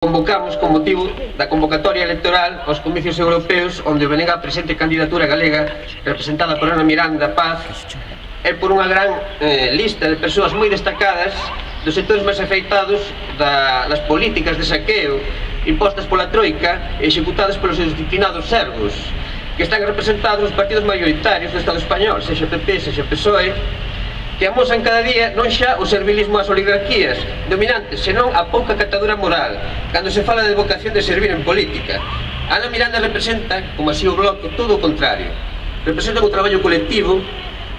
Convocamos con motivo da convocatoria electoral aos comicios europeos onde o BNG presente candidatura galega representada por Ana Miranda Paz e por unha gran lista de persoas moi destacadas dos sectores máis afectados das políticas de saqueo impostas pola Troika e executadas polos seus disciplinados servos que están representados nos partidos maioritarios do Estado español, sexa PP, sexa PSOE, que amosan cada día non xa o servilismo ás oligarquías dominantes, senón a pouca catadura moral, cando se fala de vocación de servir en política. Ana Miranda representa, como así o Bloque, todo o contrario. Representa o traballo colectivo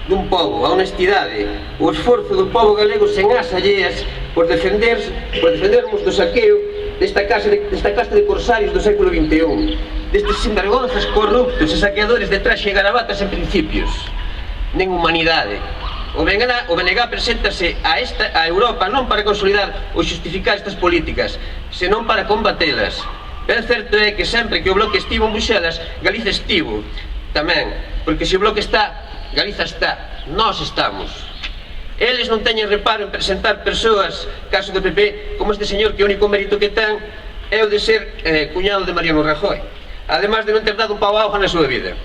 dun pobo, a honestidade, o esforzo do pobo galego sen as alleas por defendermos do saqueo desta caste de corsarios do século XXI, destes sinvergonzas corruptos e saqueadores de traxe e garabatas en principios. Nen humanidade. O BNG preséntase a Europa non para consolidar ou justificar estas políticas, senón para combatelas. Ben certo é que sempre que o Bloque estivo en Bruxelas, Galiza estivo tamén, porque se o Bloque está, Galiza está, nós estamos. Eles non teñen reparo en presentar persoas, caso do PP, como este señor que o único mérito que ten é o de ser cuñado de Mariano Rajoy, además de non ter dado un pau a auga na súa vida.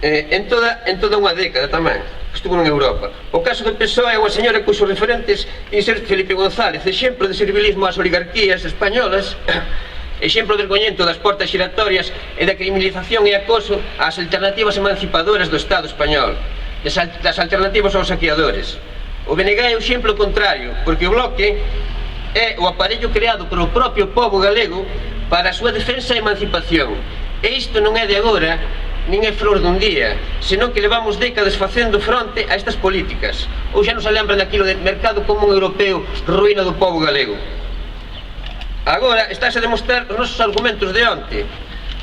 En toda unha década tamén estuvo en Europa. O caso do PSOE é unha señora cuxos referentes en ser Felipe González, exemplo de servilismo ás oligarquías españolas, exemplo vergoñento das portas xiratorias e da criminalización e acoso ás alternativas emancipadoras do Estado español, das alternativas aos saqueadores. O BNG é o exemplo contrario, porque o Bloque é o aparello creado polo propio pobo galego para a súa defensa e emancipación. E isto non é de agora, nin é flor dun día, senón que levamos décadas facendo fronte a estas políticas. Ou xa nos lembran daquilo de mercado común europeo, ruína do pobo galego. Agora estáse a demostrar os nosos argumentos de onte.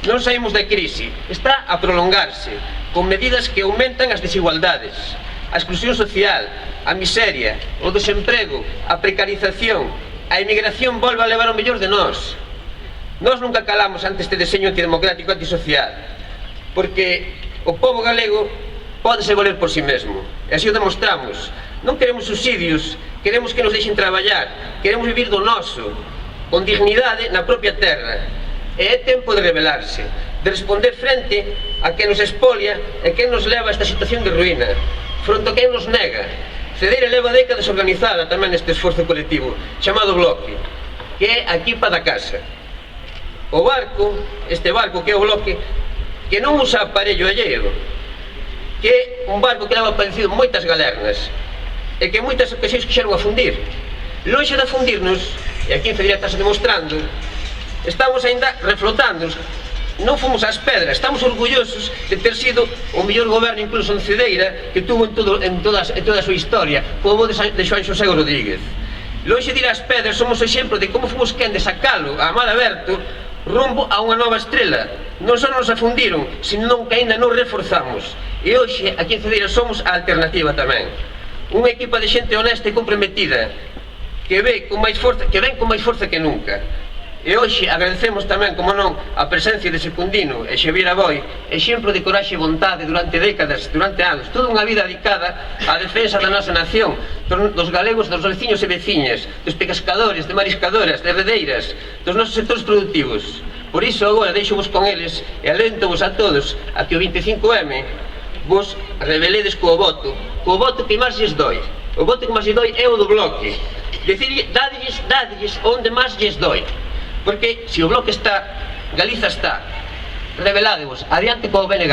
Non saímos da crise, está a prolongarse, con medidas que aumentan as desigualdades, a exclusión social, a miseria, o desemprego, a precarización, a emigración volve a levar o mellor de nós. Nós nunca calamos ante este deseño antidemocrático antisocial, porque o pobo galego pódese valer por si mesmo, e así o demostramos. Non queremos subsidios, queremos que nos deixen traballar, queremos vivir do noso, con dignidade na propia terra. E é tempo de rebelarse, de responder frente a quen nos expolia e quen nos leva a esta situación de ruína, fronte a quen nos nega. Cedeira leva décadas organizada tamén neste esforzo colectivo, chamado Bloque, que é a equipa da casa. O barco, este barco que é o Bloque, que non usa aparello alleo, que é un barco que leva padecido moitas galernas e que en moitas ocasións quixeron afundir. Lonxe de afundirnos, e aquí en Cedeira estás demostrando, estamos ainda reflotándonos, non fomos ás pedras, estamos orgullosos de ter sido o mellor goberno incluso en Cedeira que tuvo en toda a súa historia, como de Xoán Xosé Rodríguez. Lonxe de ir ás pedras, somos o exemplo de como fomos quen de sacalo a mar aberto rumbo a unha nova estrela. Non só nos afundiron, senón que ainda nos reforzamos. E hoxe, aquí en Cedeira, somos a alternativa tamén. Unha equipa de xente honesta e comprometida que ven con máis forza que nunca. E hoxe agradecemos tamén, como non, a presencia de Secundino e Xavier Aboi, exemplo de coraxe e vontade durante décadas, durante anos, toda unha vida dedicada á defensa da nosa nación, dos galegos, dos veciños e veciñas, dos pescadores, de mariscadoras, de redeiras, dos nosos sectores productivos. Por iso agora deixo-vos con eles e alento-vos a todos a que o 25M vos rebeledes co voto que máis lles doi. O voto que máis lles doi é o do Bloque. Dadelles onde máis lles doi. Porque se o Bloque está, Galiza está. Rebeládevos, adiante co BNG.